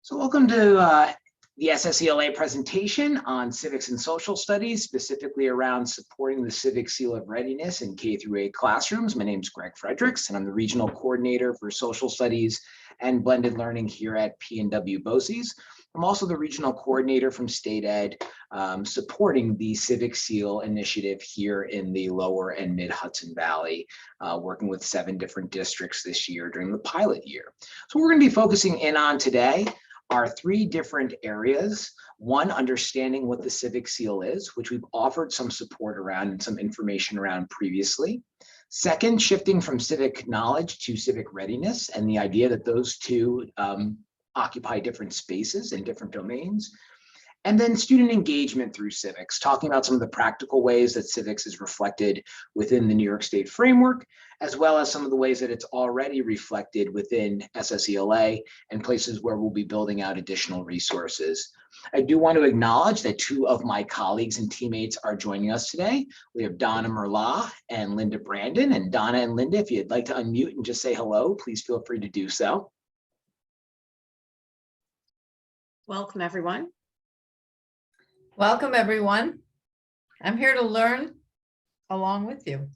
So welcome to the SSELA presentation on civics and social studies, specifically around supporting the Civic Seal of Readiness in K through 8 classrooms. My name is Greg Fredricks, and I'm the Regional Coordinator for Social Studies and Blended Learning here at P&W BOCES. I'm also the Regional Coordinator from State Ed, supporting the Civic Seal initiative here in the Lower and Mid Hudson Valley, working with 7 different districts this year during the pilot year. So we're going to be focusing in on today are 3 different areas. One, understanding what the Civic Seal is, which we've offered some support around and some information around previously. Second, shifting from civic knowledge to civic readiness and the idea that those two occupy different spaces and different domains. And then student engagement through civics, talking about some of the practical ways that civics is reflected within the New York State framework, as well as some of the ways that it's already reflected within SSELA and places where we'll be building out additional resources. I do want to acknowledge that 2 of my colleagues and teammates are joining us today. We have Donna Merla and Linda Brandon. And Donna and Linda, if you'd like to unmute and just say hello, please feel free to do so. Welcome, everyone. Welcome, everyone. I'm here to learn along with you.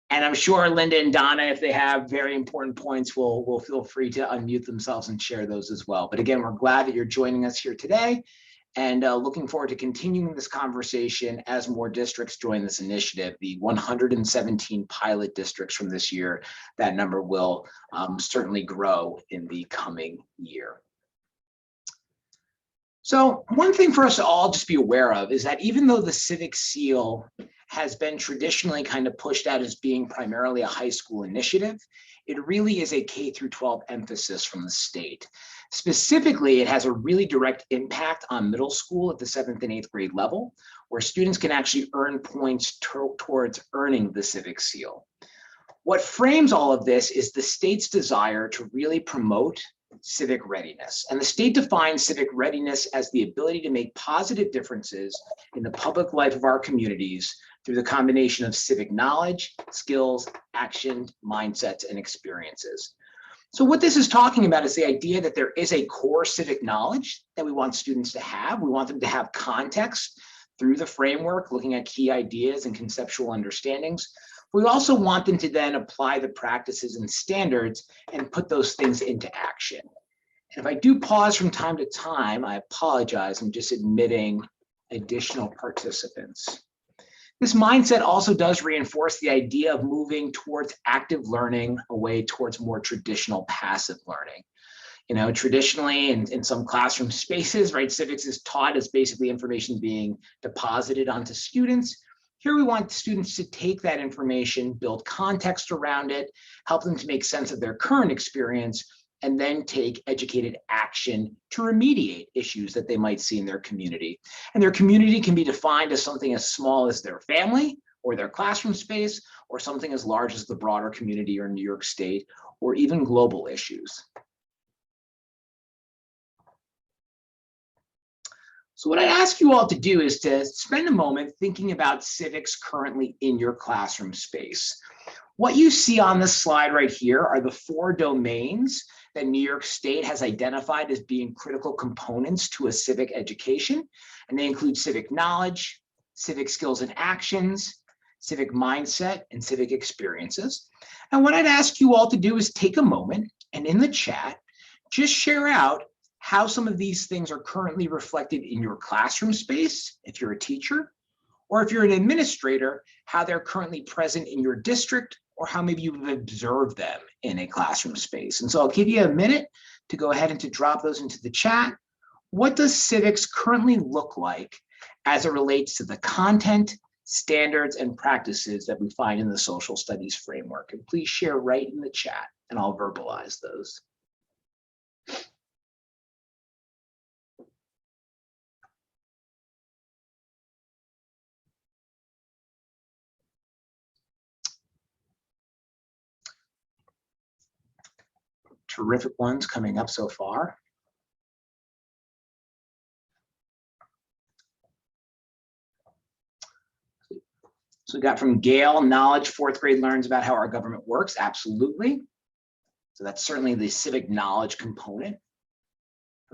And I'm sure Linda and Donna, if they have very important points, will feel free to unmute themselves and share those as well. But again, we're glad that you're joining us here today and looking forward to continuing this conversation as more districts join this initiative. The 117 pilot districts from this year, that number will certainly grow in the coming year. So one thing for us to all just be aware of is that even though the Civic Seal has been traditionally kind of pushed out as being primarily a high school initiative, it really is a K through 12 emphasis from the state. Specifically, it has a really direct impact on middle school at the 7th and 8th grade level, where students can actually earn points towards earning the Civic Seal. What frames all of this is the state's desire to really promote civic readiness. And the state defines civic readiness as the ability to make positive differences in the public life of our communities through the combination of civic knowledge, skills, action, mindsets, and experiences. So what this is talking about is the idea that there is a core civic knowledge that we want students to have. We want them to have context through the framework, looking at key ideas and conceptual understandings. We also want them to then apply the practices and standards and put those things into action. And if I do pause from time to time, I apologize, I'm just admitting additional participants. This mindset also does reinforce the idea of moving towards active learning away towards more traditional passive learning. You know, traditionally in some classroom spaces, right, civics is taught as basically information being deposited onto students. Here we want students to take that information, build context around it, help them to make sense of their current experience, and then take educated action to remediate issues that they might see in their community. And their community can be defined as something as small as their family or their classroom space, or something as large as the broader community or New York State, or even global issues. So what I ask you all to do is to spend a moment thinking about civics currently in your classroom space. What you see on this slide right here are the 4 domains that New York State has identified as being critical components to a civic education. And they include civic knowledge, civic skills and actions, civic mindset, and civic experiences. And what I'd ask you all to do is take a moment and in the chat, just share out how some of these things are currently reflected in your classroom space, if you're a teacher, or if you're an administrator, how they're currently present in your district, or how maybe you've observed them in a classroom space. And so I'll give you a minute to go ahead and to drop those into the chat. What does civics currently look like as it relates to the content, standards, and practices that we find in the social studies framework? And please share right in the chat, and I'll verbalize those. Terrific ones coming up so far. So we got from Gail, knowledge, 4th grade learns about how our government works. Absolutely. So that's certainly the civic knowledge component.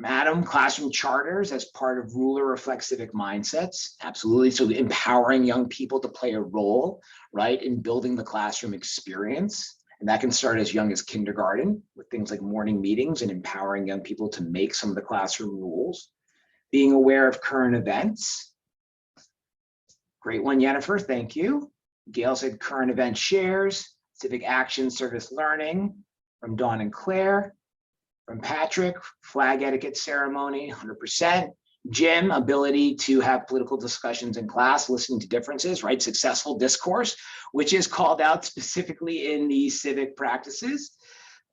From Adam, classroom charters as part of ruler reflect civic mindsets. Absolutely. So empowering young people to play a role, right, in building the classroom experience. And that can start as young as kindergarten with things like morning meetings and empowering young people to make some of the classroom rules. Being aware of current events. Great one, Jennifer, thank you. Gail said current event shares, civic action, service learning. From Dawn and Claire. From Patrick, flag etiquette ceremony, 100%. Jim, ability to have political discussions in class, listening to differences, right? Successful discourse, which is called out specifically in the civic practices.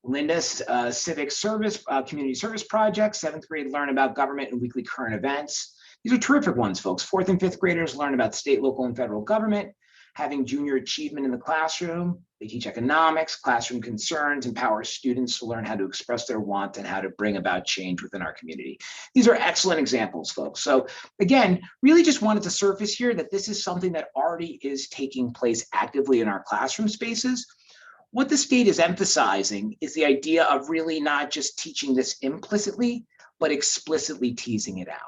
Linda's civic service, community service projects, 7th grade learn about government and weekly current events. These are terrific ones, folks. 4th and 5th graders learn about state, local, and federal government. Having junior achievement in the classroom. They teach economics, classroom concerns, empower students to learn how to express their want and how to bring about change within our community. These are excellent examples, folks. So again, really just wanted to surface here that this is something that already is taking place actively in our classroom spaces. What the state is emphasizing is the idea of really not just teaching this implicitly, but explicitly teasing it out.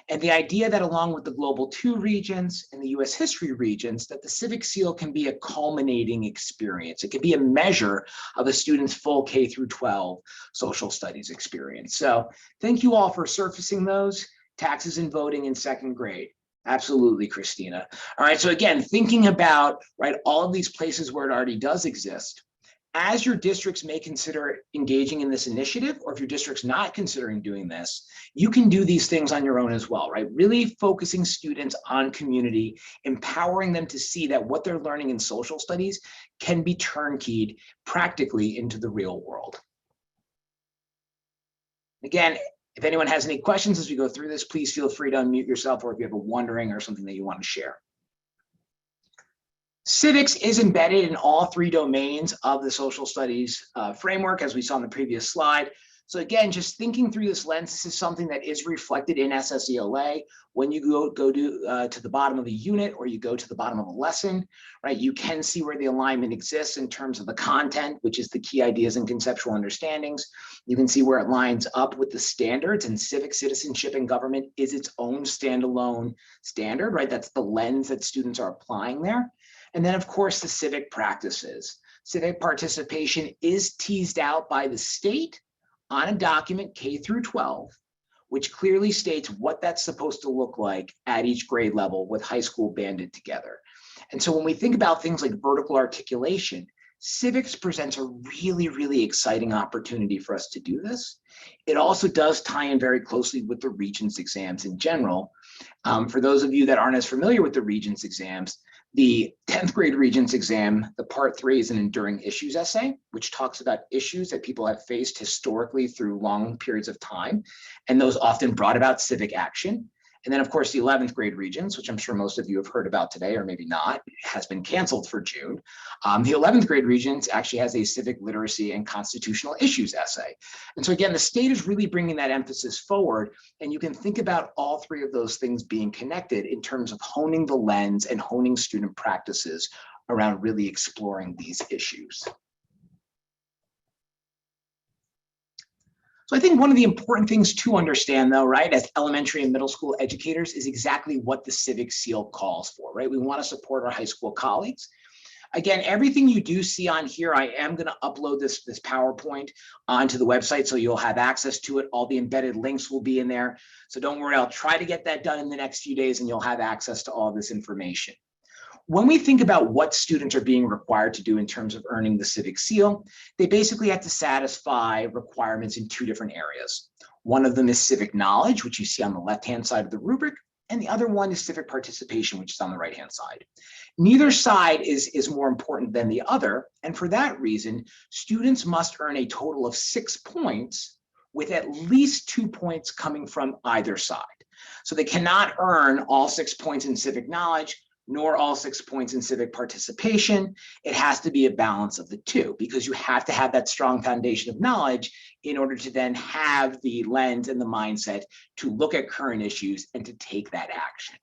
And the idea that along with the Global 2 regions and the US history regions, that the Civic Seal can be a culminating experience. It can be a measure of a student's full K through 12 social studies experience. So thank you all for surfacing those. Taxes and voting in 2nd grade. Absolutely, Christina. All right, so again, thinking about, right, all of these places where it already does exist, as your districts may consider engaging in this initiative, or if your district's not considering doing this, you can do these things on your own as well, right? Really focusing students on community, empowering them to see that what they're learning in social studies can be turnkeyed practically into the real world. Again, if anyone has any questions as we go through this, please feel free to unmute yourself, or if you have a wondering or something that you want to share. Civics is embedded in all 3 domains of the social studies framework, as we saw in the previous slide. So again, just thinking through this lens, this is something that is reflected in SSELA. When you go to the bottom of a unit, or you go to the bottom of a lesson, right, you can see where the alignment exists in terms of the content, which is the key ideas and conceptual understandings. You can see where it lines up with the standards, and civic citizenship and government is its own standalone standard, right? That's the lens that students are applying there. And then, of course, the civic practices. Civic participation is teased out by the state on a document K through 12, which clearly states what that's supposed to look like at each grade level with high school banded together. And so when we think about things like vertical articulation, civics presents a really, really exciting opportunity for us to do this. It also does tie in very closely with the Regents exams in general. For those of you that aren't as familiar with the Regents exams, the 10th grade Regents exam, the part 3 is an enduring issues essay, which talks about issues that people have faced historically through long periods of time, and those often brought about civic action. And then, of course, the 11th grade Regents, which I'm sure most of you have heard about today, or maybe not, has been canceled for June. The 11th grade Regents actually has a civic literacy and constitutional issues essay. And so again, the state is really bringing that emphasis forward, and you can think about all 3 of those things being connected in terms of honing the lens and honing student practices around really exploring these issues. So I think one of the important things to understand, though, right, as elementary and middle school educators, is exactly what the Civic Seal calls for, right? We want to support our high school colleagues. Again, everything you do see on here, I am going to upload this PowerPoint onto the website, so you'll have access to it. All the embedded links will be in there. So don't worry, I'll try to get that done in the next few days, and you'll have access to all this information. When we think about what students are being required to do in terms of earning the Civic Seal, they basically have to satisfy requirements in 2 different areas. One of them is civic knowledge, which you see on the left-hand side of the rubric, and the other one is civic participation, which is on the right-hand side. Neither side is more important than the other, and for that reason, students must earn a total of 6 points, with at least 2 points coming from either side. So they cannot earn all 6 points in civic knowledge, nor all 6 points in civic participation. It has to be a balance of the 2, because you have to have that strong foundation of knowledge in order to then have the lens and the mindset to look at current issues and to take that action.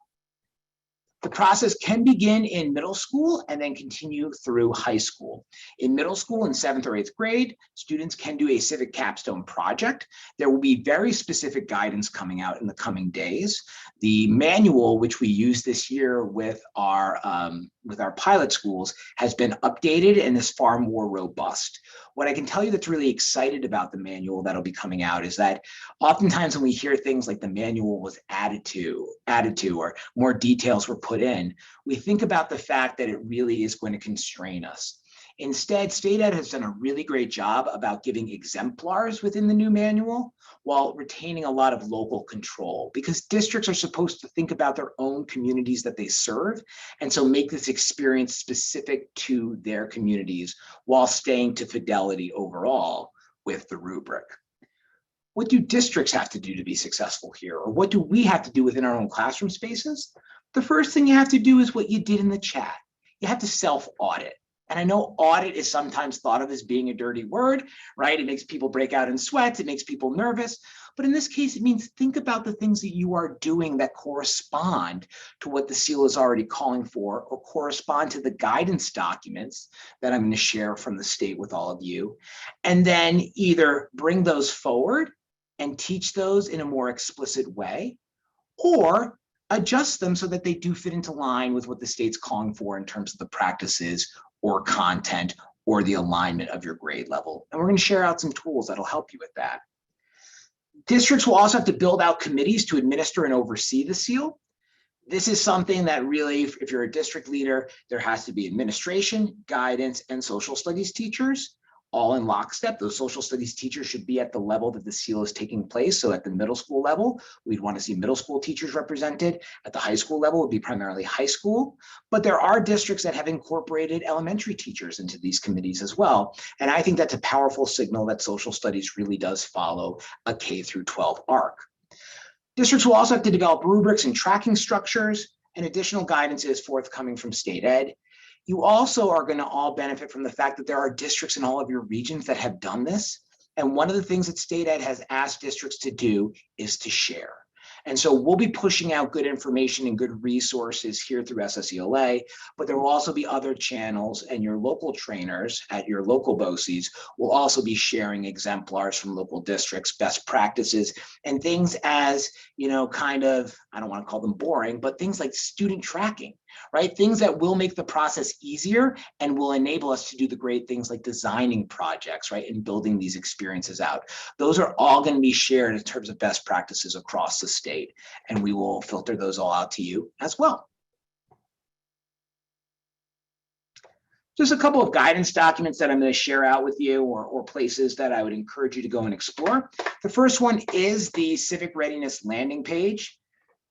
The process can begin in middle school and then continue through high school. In middle school, in 7th or 8th grade, students can do a civic capstone project. There will be very specific guidance coming out in the coming days. The manual, which we use this year with our pilot schools, has been updated and is far more robust. What I can tell you that's really excited about the manual that'll be coming out is that oftentimes when we hear things like the manual was added to, or more details were put in, we think about the fact that it really is going to constrain us. Instead, State Ed has done a really great job about giving exemplars within the new manual while retaining a lot of local control, because districts are supposed to think about their own communities that they serve, and so make this experience specific to their communities while staying to fidelity overall with the rubric. What do districts have to do to be successful here? Or what do we have to do within our own classroom spaces? The first thing you have to do is what you did in the chat. You have to self-audit. And I know audit is sometimes thought of as being a dirty word, right? It makes people break out in sweats, it makes people nervous. But in this case, it means think about the things that you are doing that correspond to what the SSELA is already calling for, or correspond to the guidance documents that I'm going to share from the state with all of you. And then either bring those forward and teach those in a more explicit way, or adjust them so that they do fit into line with what the state's calling for in terms of the practices or content or the alignment of your grade level. And we're going to share out some tools that'll help you with that. Districts will also have to build out committees to administer and oversee the SSEL. This is something that really, if you're a district leader, there has to be administration, guidance, and social studies teachers all in lockstep. Those social studies teachers should be at the level that the SSEL is taking place. So at the middle school level, we'd want to see middle school teachers represented. At the high school level, it would be primarily high school. But there are districts that have incorporated elementary teachers into these committees as well. And I think that's a powerful signal that social studies really does follow a K through 12 arc. Districts will also have to develop rubrics and tracking structures, and additional guidance is forthcoming from State Ed. You also are going to all benefit from the fact that there are districts in all of your regions that have done this. And one of the things that State Ed has asked districts to do is to share. And so we'll be pushing out good information and good resources here through SSELA, but there will also be other channels, and your local trainers at your local BOCES will also be sharing exemplars from local districts, best practices, and things as, you know, kind of, I don't want to call them boring, but things like student tracking, right? Things that will make the process easier and will enable us to do the great things like designing projects, right? And building these experiences out. Those are all going to be shared in terms of best practices across the state, and we will filter those all out to you as well. Just a couple of guidance documents that I'm going to share out with you, or places that I would encourage you to go and explore. The first one is the Civic Readiness landing page.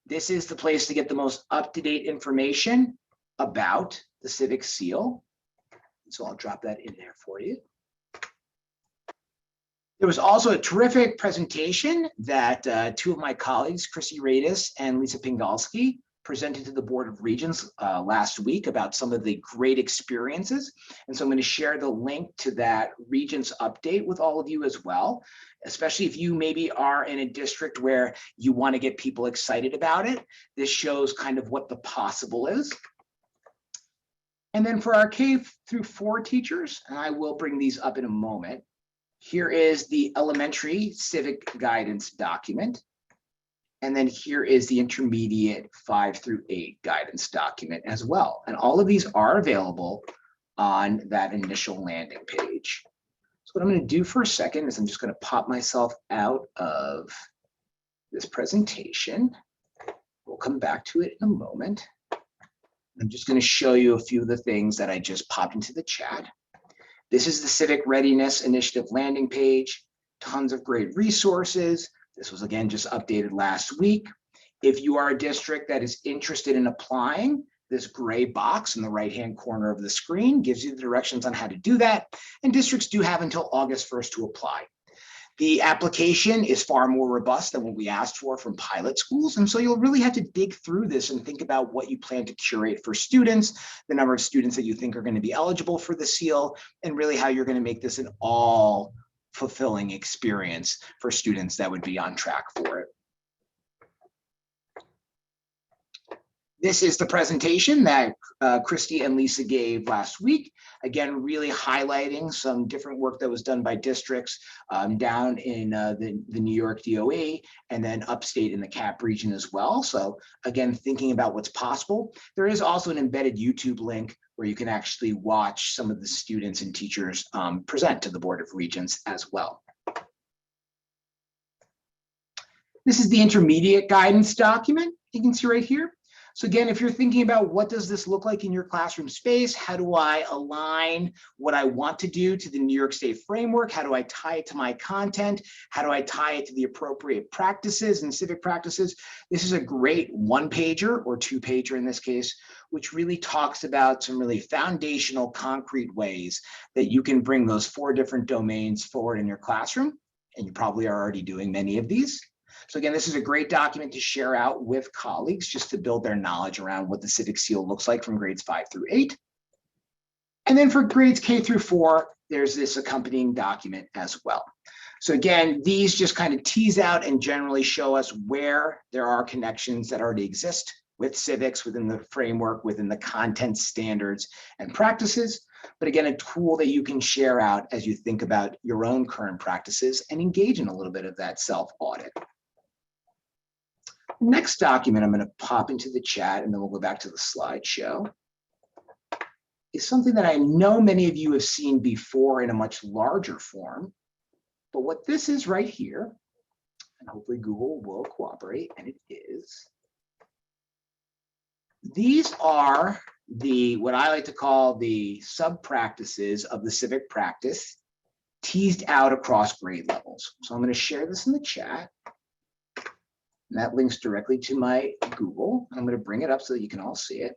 This is the place to get the most up-to-date information about the Civic SSEL. So I'll drop that in there for you. There was also a terrific presentation that two of my colleagues, Chrissy Radis and Lisa Pingalski, presented to the Board of Regents last week about some of the great experiences. And so I'm going to share the link to that Regents update with all of you as well, especially if you maybe are in a district where you want to get people excited about it. This shows kind of what the possible is. And then for our K through 4 teachers, and I will bring these up in a moment, here is the elementary civic guidance document. And then here is the intermediate 5 through 8 guidance document as well. And all of these are available on that initial landing page. So what I'm going to do for a second is I'm just going to pop myself out of this presentation. We'll come back to it in a moment. I'm just going to show you a few of the things that I just popped into the chat. This is the Civic Readiness Initiative landing page. Tons of great resources. This was, again, just updated last week. If you are a district that is interested in applying, this gray box in the right-hand corner of the screen gives you the directions on how to do that. And districts do have until August 1st to apply. The application is far more robust than what we asked for from pilot schools. And so you'll really have to dig through this and think about what you plan to curate for students, the number of students that you think are going to be eligible for the SSEL, and really how you're going to make this an all fulfilling experience for students that would be on track for it. This is the presentation that Christy and Lisa gave last week. Again, really highlighting some different work that was done by districts down in the New York DOE and then upstate in the CAP region as well. So again, thinking about what's possible. There is also an embedded YouTube link where you can actually watch some of the students and teachers present to the Board of Regents as well. This is the intermediate guidance document you can see right here. So again, if you're thinking about what does this look like in your classroom space, how do I align what I want to do to the New York State framework? How do I tie it to my content? How do I tie it to the appropriate practices and civic practices? This is a great one-pager or two-pager in this case, which really talks about some really foundational, concrete ways that you can bring those 4 different domains forward in your classroom. And you probably are already doing many of these. So again, this is a great document to share out with colleagues just to build their knowledge around what the Civic Seal looks like from grades 5 through 8. And then for grades K through 4, there's this accompanying document as well. So again, these just kind of tease out and generally show us where there are connections that already exist with civics within the framework, within the content standards and practices. But again, a tool that you can share out as you think about your own current practices and engage in a little bit of that self-audit. Next document I'm going to pop into the chat, and then we'll go back to the slideshow, is something that I know many of you have seen before in a much larger form. But what this is right here, and hopefully Google will cooperate, and it is, these are what I like to call the sub-practices of the civic practice teased out across grade levels. So I'm going to share this in the chat. And that links directly to my Google. I'm going to bring it up so that you can all see it.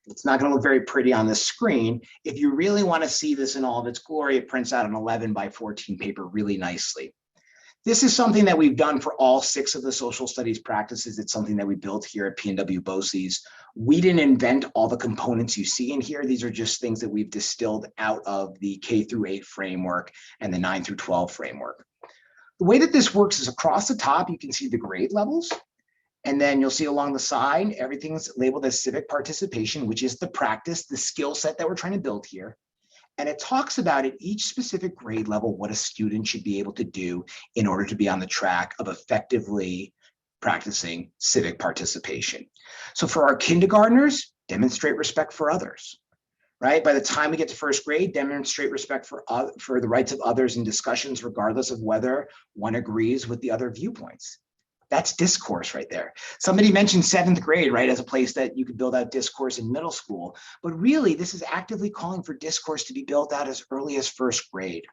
It's not going to look very pretty on the screen. If you really want to see this in all of its glory, it prints out an 11 by 14 paper really nicely. This is something that we've done for all 6 of the social studies practices. It's something that we built here at P&W BOCES. We didn't invent all the components you see in here. These are just things that we've distilled out of the K through 8 framework and the 9 through 12 framework. The way that this works is across the top, you can see the grade levels. And then you'll see along the side, everything's labeled as civic participation, which is the practice, the skill set that we're trying to build here. And it talks about at each specific grade level what a student should be able to do in order to be on the track of effectively practicing civic participation. So for our kindergartners, demonstrate respect for others. Right? By the time we get to first grade, demonstrate respect for the rights of others in discussions, regardless of whether one agrees with the other viewpoints. That's discourse right there. Somebody mentioned 7th grade, right, as a place that you could build out discourse in middle school. But really, this is actively calling for discourse to be built out as early as first grade.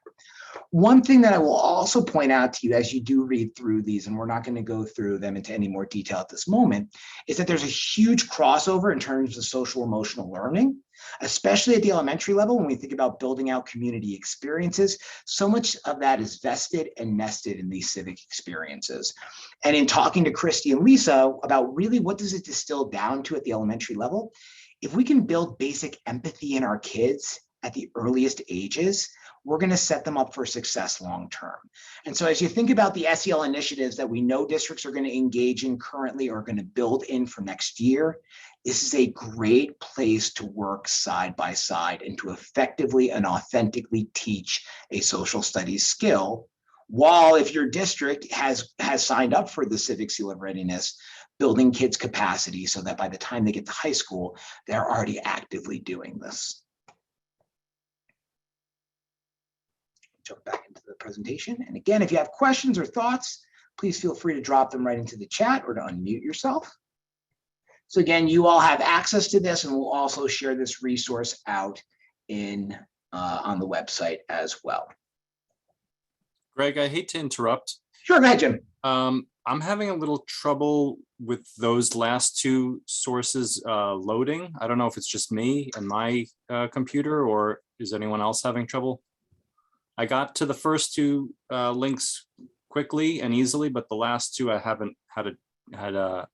One thing that I will also point out to you as you do read through these, and we're not going to go through them into any more detail at this moment, is that there's a huge crossover in terms of social emotional learning, especially at the elementary level when we think about building out community experiences. So much of that is vested and nested in these civic experiences. And in talking to Christy and Lisa about really what does it distill down to at the elementary level, if we can build basic empathy in our kids at the earliest ages, we're going to set them up for success long term. And so as you think about the SEL initiatives that we know districts are going to engage in currently or going to build in for next year, this is a great place to work side by side and to effectively and authentically teach a social studies skill. While if your district has signed up for the Civic Seal of Readiness, building kids' capacity so that by the time they get to high school, they're already actively doing this. Jump back into the presentation. And again, if you have questions or thoughts, please feel free to drop them right into the chat or to unmute yourself. So again, you all have access to this, and we'll also share this resource out on the website as well. Greg, I hate to interrupt. Sure, go ahead, Jim. I'm having a little trouble with those last 2 sources loading. I don't know if it's just me and my computer, or is anyone else having trouble? I got to the first 2 links quickly and easily, but the last 2 I haven't had.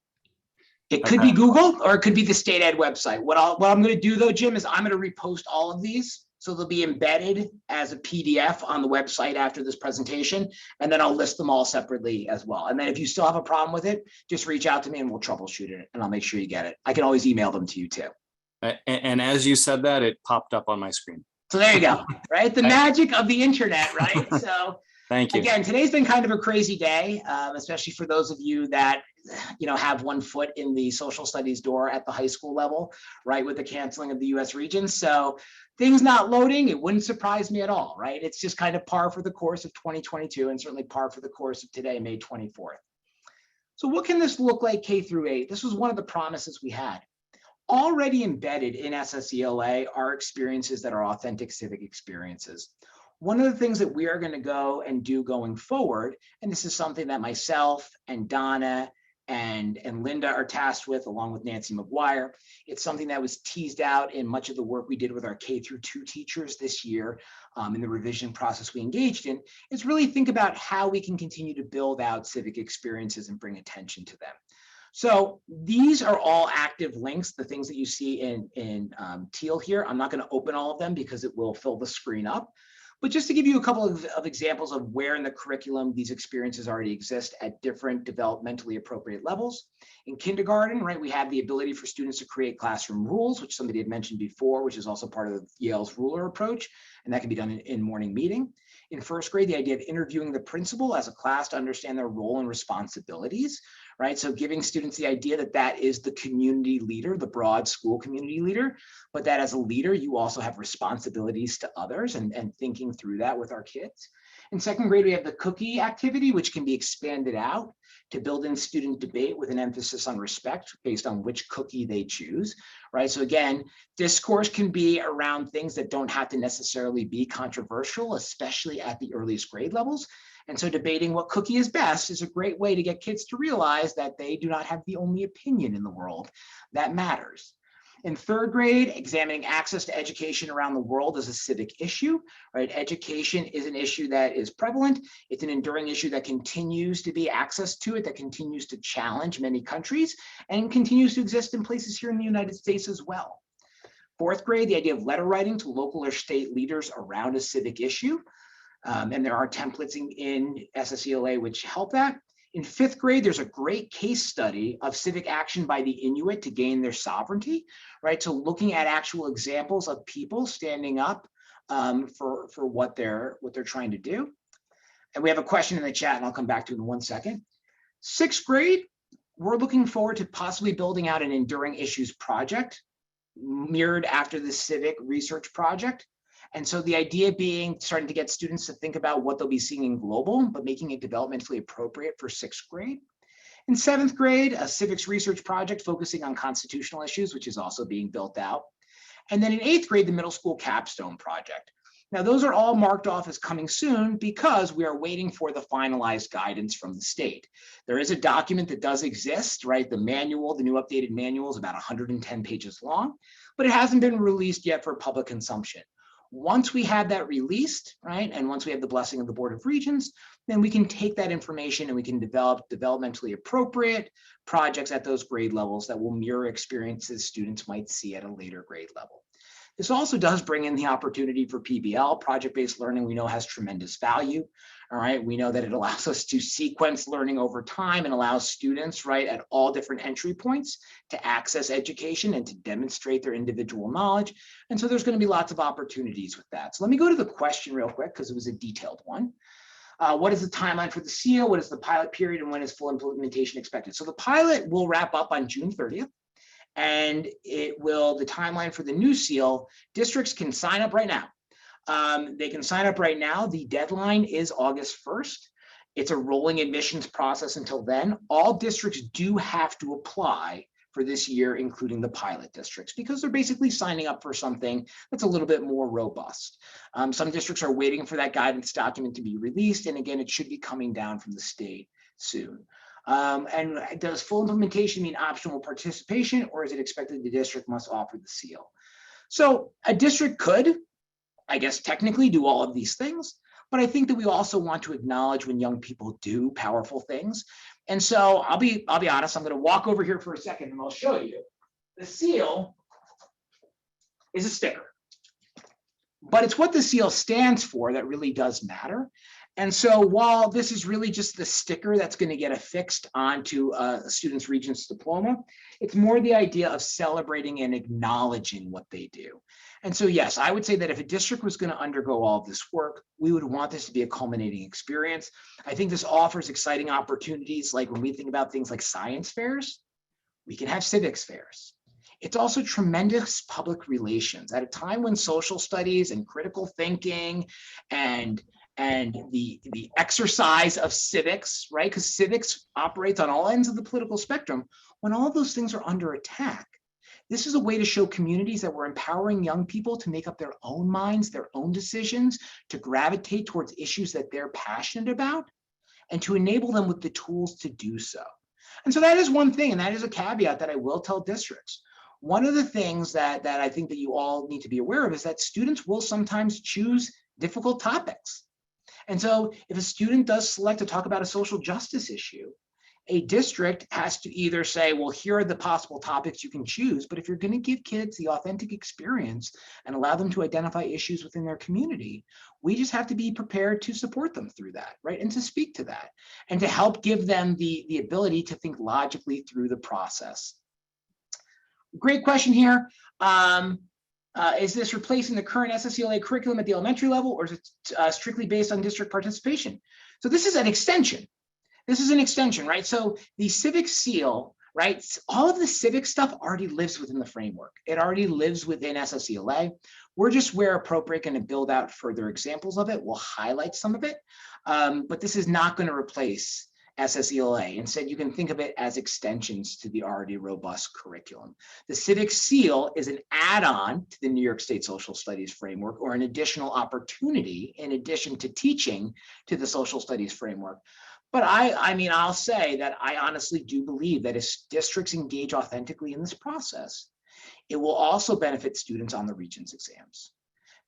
It could be Google or it could be the state ed website. What I'm going to do though, Jim, is I'm going to repost all of these So they'll be embedded as a PDF on the website after this presentation, and then I'll list them all separately as well. And then if you still have a problem with it, just reach out to me and we'll troubleshoot it, and I'll make sure you get it. I can always email them to you too. And as you said that, it popped up on my screen. So there you go, right? The magic of the internet, right? So Thank you. again, today's been kind of a crazy day, especially for those of you that, have one foot in the social studies door at the high school level, right? With the canceling of the US regions. So things not loading, it wouldn't surprise me at all, right? It's just kind of par for the course of 2022 and certainly par for the course of today, May 24th. So what can this look like K through 8? This was one of the promises we had. Already embedded in SSELA are experiences that are authentic civic experiences. One of the things that we are going to go and do going forward, and this is something that myself and Donna and Linda are tasked with, along with Nancy McGuire. It's something that was teased out in much of the work we did with our K through 2 teachers this year in the revision process we engaged in, is really think about how we can continue to build out civic experiences and bring attention to them. So these are all active links, the things that you see in teal here. I'm not going to open all of them because it will fill the screen up. But just to give you a couple of examples of where in the curriculum these experiences already exist at different developmentally appropriate levels. In kindergarten, right, we have the ability for students to create classroom rules, which somebody had mentioned before, which is also part of Yale's ruler approach, and that can be done in morning meeting. In first grade, the idea of interviewing the principal as a class to understand their role and responsibilities, right? So giving students the idea that that is the community leader, the broad school community leader, but that as a leader, you also have responsibilities to others, and thinking through that with our kids. In second grade, we have the cookie activity, which can be expanded out to build in student debate with an emphasis on respect based on which cookie they choose, right? So again, discourse can be around things that don't have to necessarily be controversial, especially at the earliest grade levels. And so debating what cookie is best is a great way to get kids to realize that they do not have the only opinion in the world that matters. In third grade, examining access to education around the world as a civic issue, right? Education is an issue that is prevalent. It's an enduring issue that continues to be access to it, that continues to challenge many countries and continues to exist in places here in the United States as well. Fourth grade, the idea of letter writing to local or state leaders around a civic issue. And there are templates in SSELA which help that. In fifth grade, there's a great case study of civic action by the Inuit to gain their sovereignty, right? So looking at actual examples of people standing up for what they're trying to do. And we have a question in the chat, and I'll come back to it in 1 second. Sixth grade, we're looking forward to possibly building out an enduring issues project mirrored after the civic research project. And so the idea being starting to get students to think about what they'll be seeing in global, but making it developmentally appropriate for sixth grade. In seventh grade, a civics research project focusing on constitutional issues, which is also being built out. And then in eighth grade, the middle school capstone project. Now, those are all marked off as coming soon because we are waiting for the finalized guidance from the state. There is a document that does exist, right? The manual, the new updated manual is about 110 pages long, but it hasn't been released yet for public consumption. Once we have that released, right, and once we have the blessing of the Board of Regents, then we can take that information and we can develop developmentally appropriate projects at those grade levels that will mirror experiences students might see at a later grade level. This also does bring in the opportunity for PBL. Project-based learning we know has tremendous value. All right, we know that it allows us to sequence learning over time and allows students, right, at all different entry points to access education and to demonstrate their individual knowledge. And so there's going to be lots of opportunities with that. So let me go to the question real quick because it was a detailed one. What is the timeline for the seal? What is the pilot period and when is full implementation expected? So the pilot will wrap up on June 30th. And the timeline for the new seal, districts can sign up right now. They can sign up right now. The deadline is August 1st. It's a rolling admissions process until then. All districts do have to apply for this year, including the pilot districts, because they're basically signing up for something that's a little bit more robust. Some districts are waiting for that guidance document to be released. And again, it should be coming down from the state soon. And does full implementation mean optional participation, or is it expected the district must offer the seal? So a district could, I guess, technically do all of these things, but I think that we also want to acknowledge when young people do powerful things. And so I'll be honest, I'm going to walk over here for a second and I'll show you. The seal is a sticker. but it's what the seal stands for that really does matter. And so while this is really just the sticker that's going to get affixed onto a student's Regents diploma, it's more the idea of celebrating and acknowledging what they do. And so, yes, I would say that if a district was going to undergo all of this work, we would want this to be a culminating experience. I think this offers exciting opportunities, like when we think about things like science fairs, we can have civics fairs. It's also tremendous public relations at a time when social studies and critical thinking and the exercise of civics, right? Because civics operates on all ends of the political spectrum. When all of those things are under attack, this is a way to show communities that we're empowering young people to make up their own minds, their own decisions, to gravitate towards issues that they're passionate about, and to enable them with the tools to do so. And so that is one thing, and that is a caveat that I will tell districts. One of the things that I think that you all need to be aware of is that students will sometimes choose difficult topics. And so if a student does select to talk about a social justice issue, a district has to either say, well, here are the possible topics you can choose, but if you're going to give kids the authentic experience and allow them to identify issues within their community, we just have to be prepared to support them through that, right? And to speak to that and to help give them the ability to think logically through the process. Great question here. Is this replacing the current SSELA curriculum at the elementary level, or is it strictly based on district participation? So this is an extension. This is an extension, right? So the Civic Seal, right? All of the civic stuff already lives within the framework. It already lives within SSELA. We're just, where appropriate, going to build out further examples of it. We'll highlight some of it, but this is not going to replace SSELA. Instead, you can think of it as extensions to the already robust curriculum. The Civic Seal is an add-on to the New York State Social Studies framework, or an additional opportunity in addition to teaching to the social studies framework. But I mean, I'll say that I honestly do believe that if districts engage authentically in this process, it will also benefit students on the Regents exams.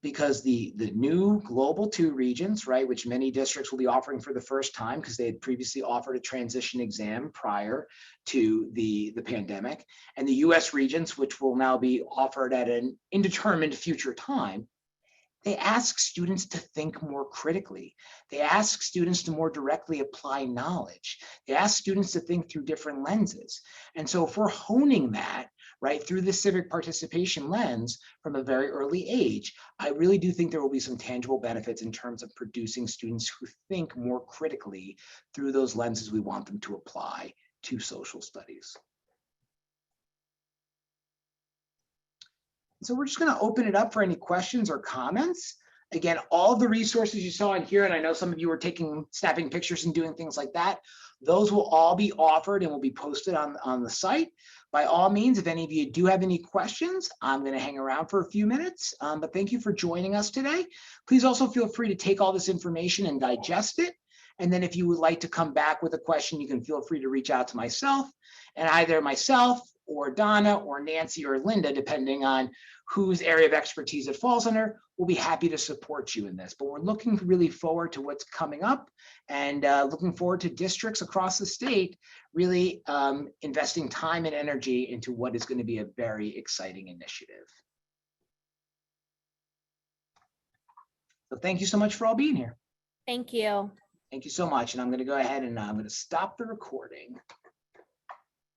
Because the new Global 2 Regents, right, which many districts will be offering for the first time because they had previously offered a transition exam prior to the pandemic, and the US Regents, which will now be offered at an indeterminate future time, they ask students to think more critically. They ask students to more directly apply knowledge. They ask students to think through different lenses. And so if we're honing that, right, through the civic participation lens from a very early age, I really do think there will be some tangible benefits in terms of producing students who think more critically through those lenses we want them to apply to social studies. So we're just going to open it up for any questions or comments. Again, all of the resources you saw in here, and I know some of you are snapping pictures and doing things like that, those will all be offered and will be posted on the site. By all means, if any of you do have any questions, I'm going to hang around for a few minutes, but thank you for joining us today. Please also feel free to take all this information and digest it. And then if you would like to come back with a question, you can feel free to reach out to myself, and either myself or Donna or Nancy or Linda, depending on whose area of expertise it falls under, we'll be happy to support you in this. But we're looking really forward to what's coming up, and looking forward to districts across the state really investing time and energy into what is going to be a very exciting initiative. So thank you so much for all being here. Thank you. Thank you so much. And I'm going to go ahead and I'm going to stop the recording.